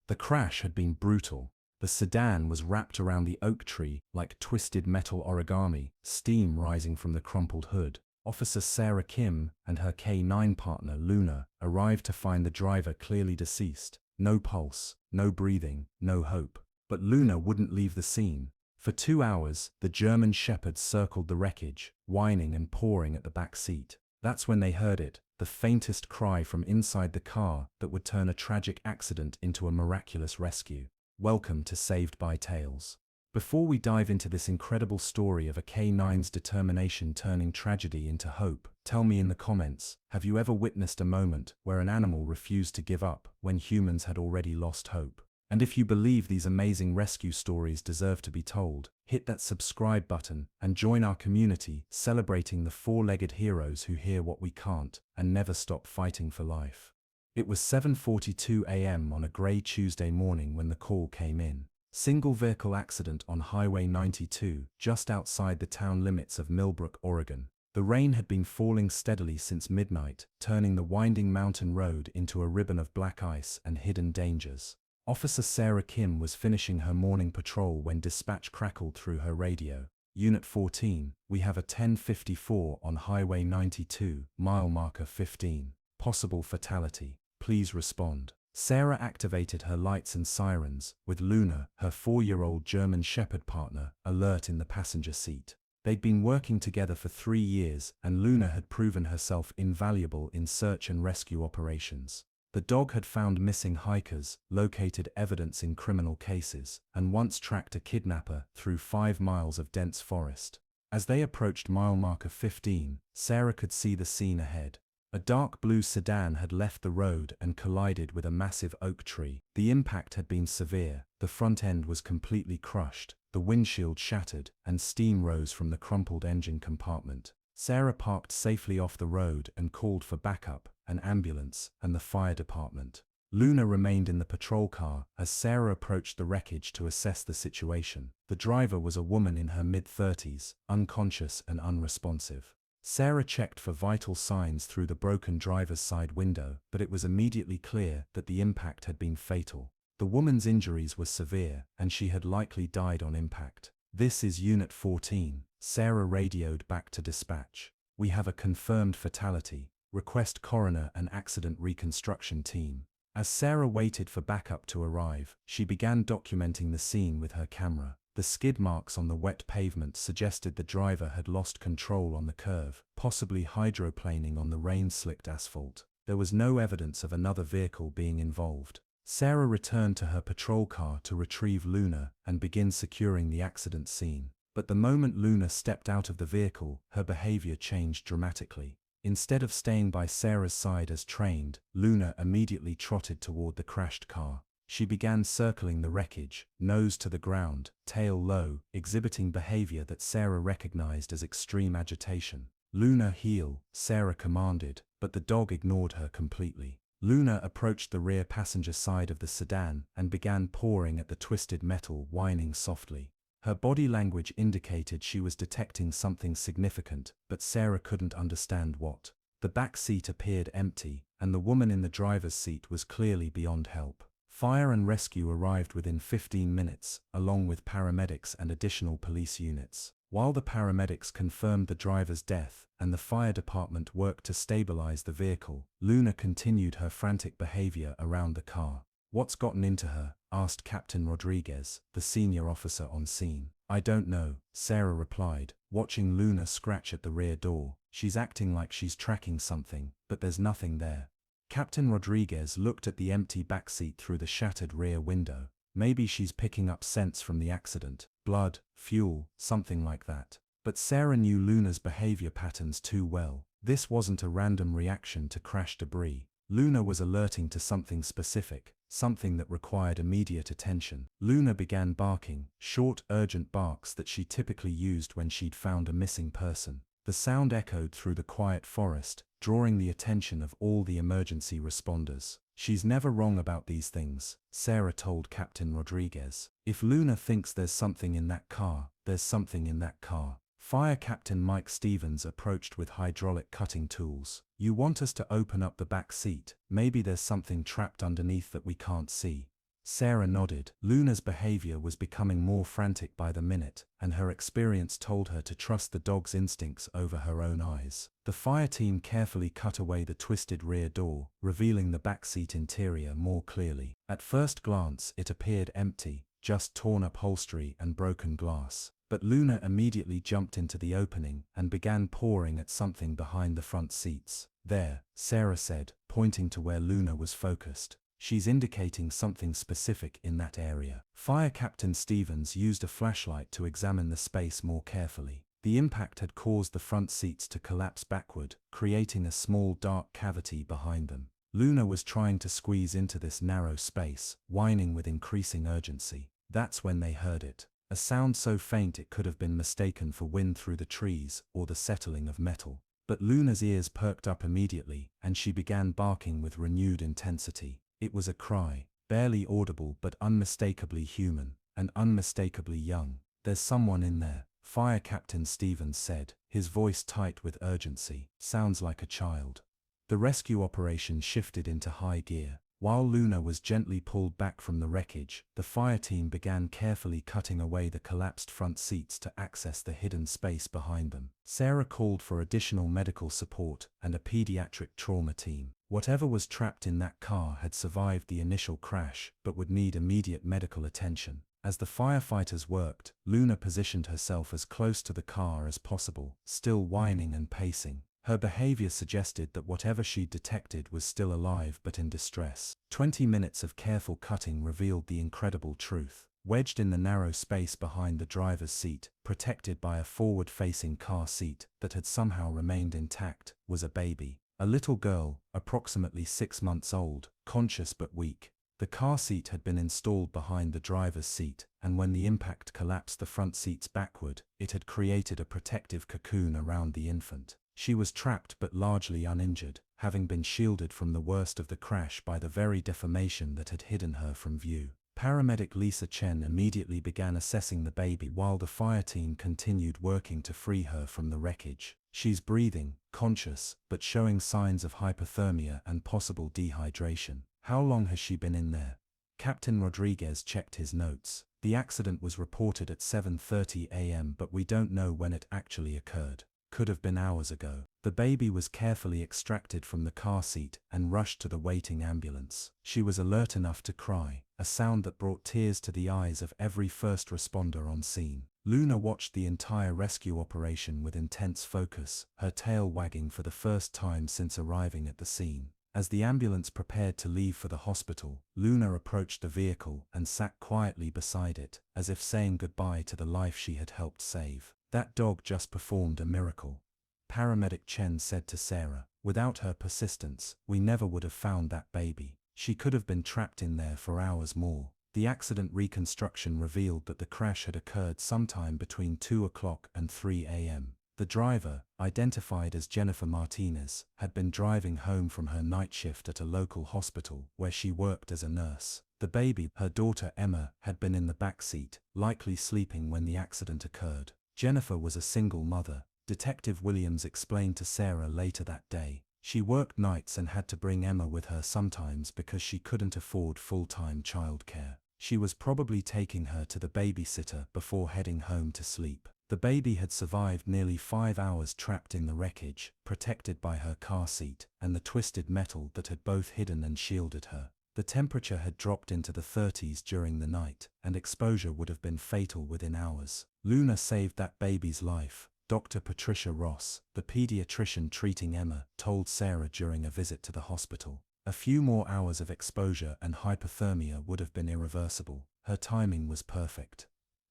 The crash had been brutal. The sedan was wrapped around the oak tree like twisted metal origami, steam rising from the crumpled hood. Officer Sarah Kim and her K9 partner Luna arrived to find the driver clearly deceased. No pulse, no breathing, no hope. But Luna wouldn't leave the scene. For 2 hours, the German shepherds circled the wreckage, whining and pawing at the back seat. That's when they heard it, the faintest cry from inside the car that would turn a tragic accident into a miraculous rescue. Welcome to Saved by Tales. Before we dive into this incredible story of a K9's determination turning tragedy into hope, tell me in the comments, have you ever witnessed a moment where an animal refused to give up when humans had already lost hope? And if you believe these amazing rescue stories deserve to be told, hit that subscribe button and join our community celebrating the four-legged heroes who hear what we can't and never stop fighting for life. It was 7:42 a.m. on a grey Tuesday morning when the call came in. Single vehicle accident on Highway 92, just outside the town limits of Millbrook, Oregon. The rain had been falling steadily since midnight, turning the winding mountain road into a ribbon of black ice and hidden dangers. Officer Sarah Kim was finishing her morning patrol when dispatch crackled through her radio. Unit 14, we have a 1054 on Highway 92, mile marker 15. Possible fatality. Please respond. Sarah activated her lights and sirens, with Luna, her 4-year-old German Shepherd partner, alert in the passenger seat. They'd been working together for 3 years, and Luna had proven herself invaluable in search and rescue operations. The dog had found missing hikers, located evidence in criminal cases, and once tracked a kidnapper through 5 miles of dense forest. As they approached mile marker 15, Sarah could see the scene ahead. A dark blue sedan had left the road and collided with a massive oak tree. The impact had been severe. The front end was completely crushed, the windshield shattered, and steam rose from the crumpled engine compartment. Sarah parked safely off the road and called for backup, an ambulance, and the fire department. Luna remained in the patrol car as Sarah approached the wreckage to assess the situation. The driver was a woman in her mid-30s, unconscious and unresponsive. Sarah checked for vital signs through the broken driver's side window, but it was immediately clear that the impact had been fatal. The woman's injuries were severe, and she had likely died on impact. "This is Unit 14, Sarah radioed back to dispatch. "We have a confirmed fatality. Request coroner and accident reconstruction team." As Sarah waited for backup to arrive, she began documenting the scene with her camera. The skid marks on the wet pavement suggested the driver had lost control on the curve, possibly hydroplaning on the rain-slicked asphalt. There was no evidence of another vehicle being involved. Sarah returned to her patrol car to retrieve Luna and begin securing the accident scene. But the moment Luna stepped out of the vehicle, her behavior changed dramatically. Instead of staying by Sarah's side as trained, Luna immediately trotted toward the crashed car. She began circling the wreckage, nose to the ground, tail low, exhibiting behavior that Sarah recognized as extreme agitation. "Luna, heel," Sarah commanded, but the dog ignored her completely. Luna approached the rear passenger side of the sedan and began pawing at the twisted metal, whining softly. Her body language indicated she was detecting something significant, but Sarah couldn't understand what. The back seat appeared empty, and the woman in the driver's seat was clearly beyond help. Fire and rescue arrived within 15 minutes, along with paramedics and additional police units. While the paramedics confirmed the driver's death and the fire department worked to stabilize the vehicle, Luna continued her frantic behavior around the car. "What's gotten into her?" asked Captain Rodriguez, the senior officer on scene. "I don't know," Sarah replied, watching Luna scratch at the rear door. "She's acting like she's tracking something, but there's nothing there." Captain Rodriguez looked at the empty backseat through the shattered rear window. "Maybe she's picking up scents from the accident. Blood, fuel, something like that." But Sarah knew Luna's behavior patterns too well. This wasn't a random reaction to crash debris. Luna was alerting to something specific, something that required immediate attention. Luna began barking, short, urgent barks that she typically used when she'd found a missing person. The sound echoed through the quiet forest, drawing the attention of all the emergency responders. "She's never wrong about these things," Sarah told Captain Rodriguez. "If Luna thinks there's something in that car, there's something in that car." Fire Captain Mike Stevens approached with hydraulic cutting tools. "You want us to open up the back seat? Maybe there's something trapped underneath that we can't see." Sarah nodded. Luna's behavior was becoming more frantic by the minute, and her experience told her to trust the dog's instincts over her own eyes. The fire team carefully cut away the twisted rear door, revealing the backseat interior more clearly. At first glance, it appeared empty, just torn upholstery and broken glass. But Luna immediately jumped into the opening and began pawing at something behind the front seats. "There," Sarah said, pointing to where Luna was focused. "She's indicating something specific in that area." Fire Captain Stevens used a flashlight to examine the space more carefully. The impact had caused the front seats to collapse backward, creating a small dark cavity behind them. Luna was trying to squeeze into this narrow space, whining with increasing urgency. That's when they heard it. A sound so faint it could have been mistaken for wind through the trees or the settling of metal. But Luna's ears perked up immediately, and she began barking with renewed intensity. It was a cry, barely audible but unmistakably human, and unmistakably young. "There's someone in there," Fire Captain Stevens said, his voice tight with urgency. "Sounds like a child." The rescue operation shifted into high gear. While Luna was gently pulled back from the wreckage, the fire team began carefully cutting away the collapsed front seats to access the hidden space behind them. Sarah called for additional medical support and a pediatric trauma team. Whatever was trapped in that car had survived the initial crash, but would need immediate medical attention. As the firefighters worked, Luna positioned herself as close to the car as possible, still whining and pacing. Her behavior suggested that whatever she'd detected was still alive but in distress. 20 minutes of careful cutting revealed the incredible truth. Wedged in the narrow space behind the driver's seat, protected by a forward-facing car seat that had somehow remained intact, was a baby. A little girl, approximately 6 months old, conscious but weak. The car seat had been installed behind the driver's seat, and when the impact collapsed the front seats backward, it had created a protective cocoon around the infant. She was trapped but largely uninjured, having been shielded from the worst of the crash by the very deformation that had hidden her from view. Paramedic Lisa Chen immediately began assessing the baby while the fire team continued working to free her from the wreckage. "She's breathing, conscious, but showing signs of hypothermia and possible dehydration. How long has she been in there?" Captain Rodriguez checked his notes. "The accident was reported at 7:30 a.m. but we don't know when it actually occurred. Could have been hours ago." The baby was carefully extracted from the car seat and rushed to the waiting ambulance. She was alert enough to cry, a sound that brought tears to the eyes of every first responder on scene. Luna watched the entire rescue operation with intense focus, her tail wagging for the first time since arriving at the scene. As the ambulance prepared to leave for the hospital, Luna approached the vehicle and sat quietly beside it, as if saying goodbye to the life she had helped save. "That dog just performed a miracle," Paramedic Chen said to Sarah. "Without her persistence, we never would have found that baby. She could have been trapped in there for hours more." The accident reconstruction revealed that the crash had occurred sometime between 2 o'clock and 3 a.m. The driver, identified as Jennifer Martinez, had been driving home from her night shift at a local hospital where she worked as a nurse. The baby, her daughter Emma, had been in the back seat, likely sleeping when the accident occurred. Jennifer was a single mother, Detective Williams explained to Sarah later that day. She worked nights and had to bring Emma with her sometimes because she couldn't afford full-time childcare. She was probably taking her to the babysitter before heading home to sleep. The baby had survived nearly 5 hours trapped in the wreckage, protected by her car seat and the twisted metal that had both hidden and shielded her. The temperature had dropped into the 30s during the night, and exposure would have been fatal within hours. Luna saved that baby's life, Dr. Patricia Ross, the pediatrician treating Emma, told Sarah during a visit to the hospital. A few more hours of exposure and hypothermia would have been irreversible. Her timing was perfect.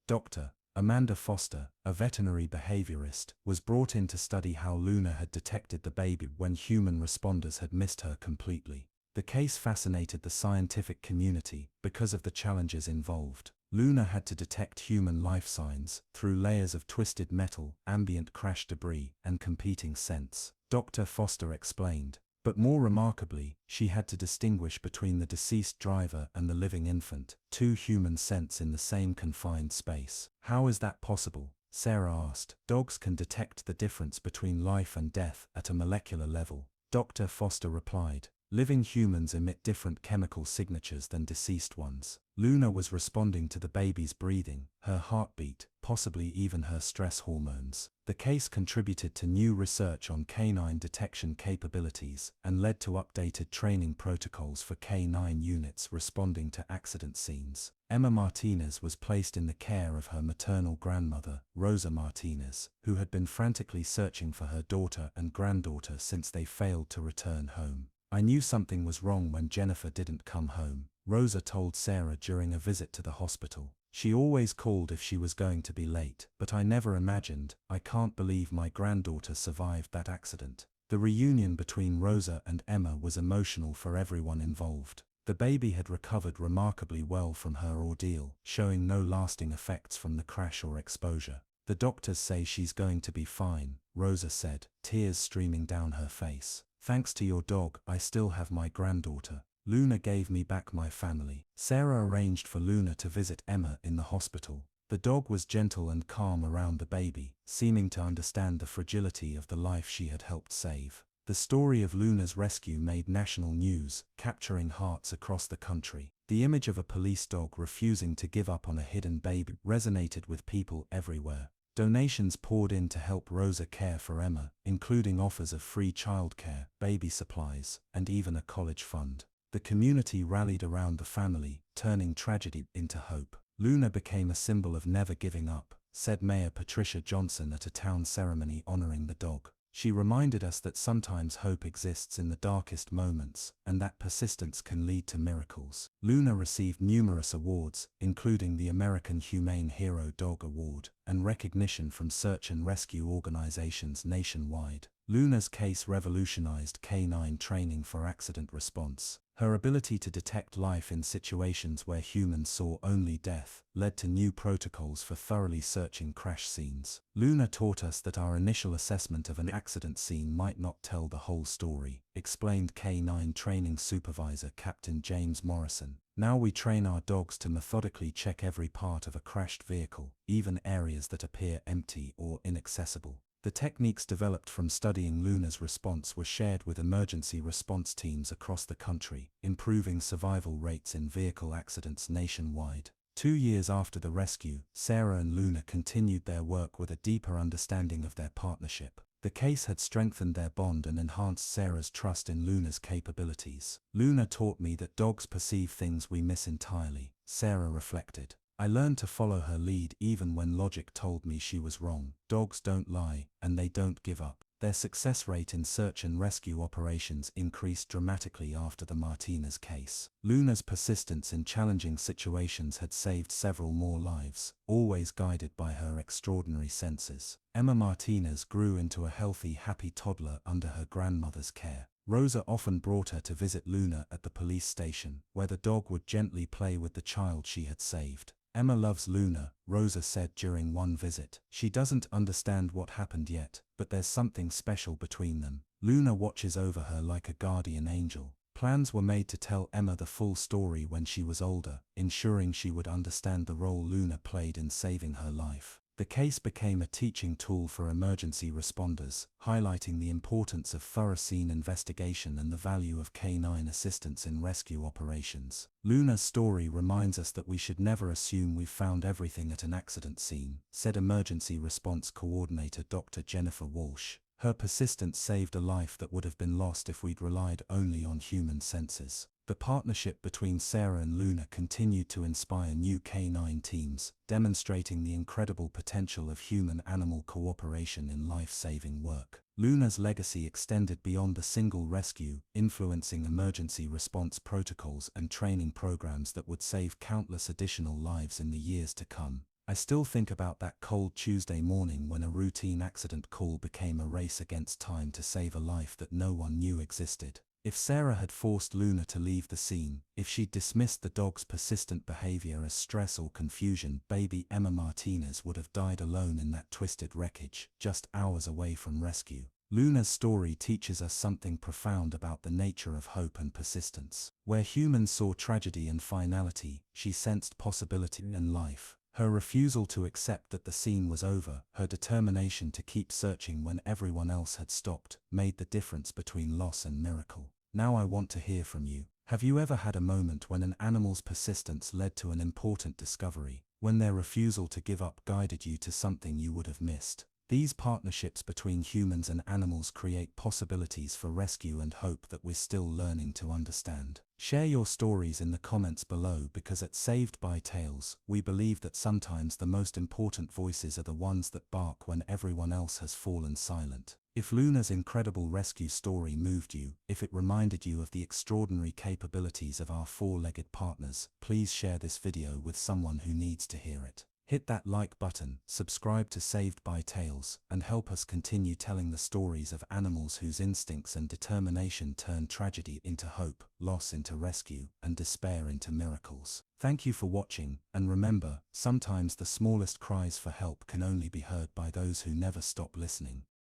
Dr. Amanda Foster, a veterinary behaviorist, was brought in to study how Luna had detected the baby when human responders had missed her completely. The case fascinated the scientific community because of the challenges involved. Luna had to detect human life signs through layers of twisted metal, ambient crash debris, and competing scents. Dr. Foster explained. But more remarkably, she had to distinguish between the deceased driver and the living infant, 2 human scents in the same confined space. "How is that possible?" Sarah asked. "Dogs can detect the difference between life and death at a molecular level," Dr. Foster replied. Living humans emit different chemical signatures than deceased ones. Luna was responding to the baby's breathing, her heartbeat, possibly even her stress hormones. The case contributed to new research on canine detection capabilities and led to updated training protocols for canine units responding to accident scenes. Emma Martinez was placed in the care of her maternal grandmother, Rosa Martinez, who had been frantically searching for her daughter and granddaughter since they failed to return home. "I knew something was wrong when Jennifer didn't come home," Rosa told Sarah during a visit to the hospital. "She always called if she was going to be late, but I never imagined. I can't believe my granddaughter survived that accident." The reunion between Rosa and Emma was emotional for everyone involved. The baby had recovered remarkably well from her ordeal, showing no lasting effects from the crash or exposure. "The doctors say she's going to be fine," Rosa said, tears streaming down her face. "Thanks to your dog, I still have my granddaughter. Luna gave me back my family." Sarah arranged for Luna to visit Emma in the hospital. The dog was gentle and calm around the baby, seeming to understand the fragility of the life she had helped save. The story of Luna's rescue made national news, capturing hearts across the country. The image of a police dog refusing to give up on a hidden baby resonated with people everywhere. Donations poured in to help Rosa care for Emma, including offers of free childcare, baby supplies, and even a college fund. The community rallied around the family, turning tragedy into hope. "Luna became a symbol of never giving up," said Mayor Patricia Johnson at a town ceremony honoring the dog. "She reminded us that sometimes hope exists in the darkest moments, and that persistence can lead to miracles." Luna received numerous awards, including the American Humane Hero Dog Award, and recognition from search and rescue organizations nationwide. Luna's case revolutionized canine training for accident response. Her ability to detect life in situations where humans saw only death led to new protocols for thoroughly searching crash scenes. "Luna taught us that our initial assessment of an accident scene might not tell the whole story," explained K9 training supervisor Captain James Morrison. "Now we train our dogs to methodically check every part of a crashed vehicle, even areas that appear empty or inaccessible." The techniques developed from studying Luna's response were shared with emergency response teams across the country, improving survival rates in vehicle accidents nationwide. 2 years after the rescue, Sarah and Luna continued their work with a deeper understanding of their partnership. The case had strengthened their bond and enhanced Sarah's trust in Luna's capabilities. "Luna taught me that dogs perceive things we miss entirely," Sarah reflected. "I learned to follow her lead even when logic told me she was wrong. Dogs don't lie, and they don't give up." Their success rate in search and rescue operations increased dramatically after the Martinez case. Luna's persistence in challenging situations had saved several more lives, always guided by her extraordinary senses. Emma Martinez grew into a healthy, happy toddler under her grandmother's care. Rosa often brought her to visit Luna at the police station, where the dog would gently play with the child she had saved. "Emma loves Luna," Rosa said during one visit. "She doesn't understand what happened yet, but there's something special between them. Luna watches over her like a guardian angel." Plans were made to tell Emma the full story when she was older, ensuring she would understand the role Luna played in saving her life. The case became a teaching tool for emergency responders, highlighting the importance of thorough scene investigation and the value of canine assistance in rescue operations. Luna's story reminds us that we should never assume we've found everything at an accident scene, said Emergency Response Coordinator Dr. Jennifer Walsh. Her persistence saved a life that would have been lost if we'd relied only on human senses. The partnership between Sarah and Luna continued to inspire new canine teams, demonstrating the incredible potential of human-animal cooperation in life-saving work. Luna's legacy extended beyond the single rescue, influencing emergency response protocols and training programs that would save countless additional lives in the years to come. "I still think about that cold Tuesday morning when a routine accident call became a race against time to save a life that no one knew existed. If Sarah had forced Luna to leave the scene, if she'd dismissed the dog's persistent behavior as stress or confusion, baby Emma Martinez would have died alone in that twisted wreckage, just hours away from rescue." Luna's story teaches us something profound about the nature of hope and persistence. Where humans saw tragedy and finality, she sensed possibility and life. Her refusal to accept that the scene was over, her determination to keep searching when everyone else had stopped, made the difference between loss and miracle. Now I want to hear from you. Have you ever had a moment when an animal's persistence led to an important discovery, when their refusal to give up guided you to something you would have missed? These partnerships between humans and animals create possibilities for rescue and hope that we're still learning to understand. Share your stories in the comments below, because at Saved by Tales, we believe that sometimes the most important voices are the ones that bark when everyone else has fallen silent. If Luna's incredible rescue story moved you, if it reminded you of the extraordinary capabilities of our four-legged partners, please share this video with someone who needs to hear it. Hit that like button, subscribe to Saved by Tales, and help us continue telling the stories of animals whose instincts and determination turn tragedy into hope, loss into rescue, and despair into miracles. Thank you for watching, and remember, sometimes the smallest cries for help can only be heard by those who never stop listening.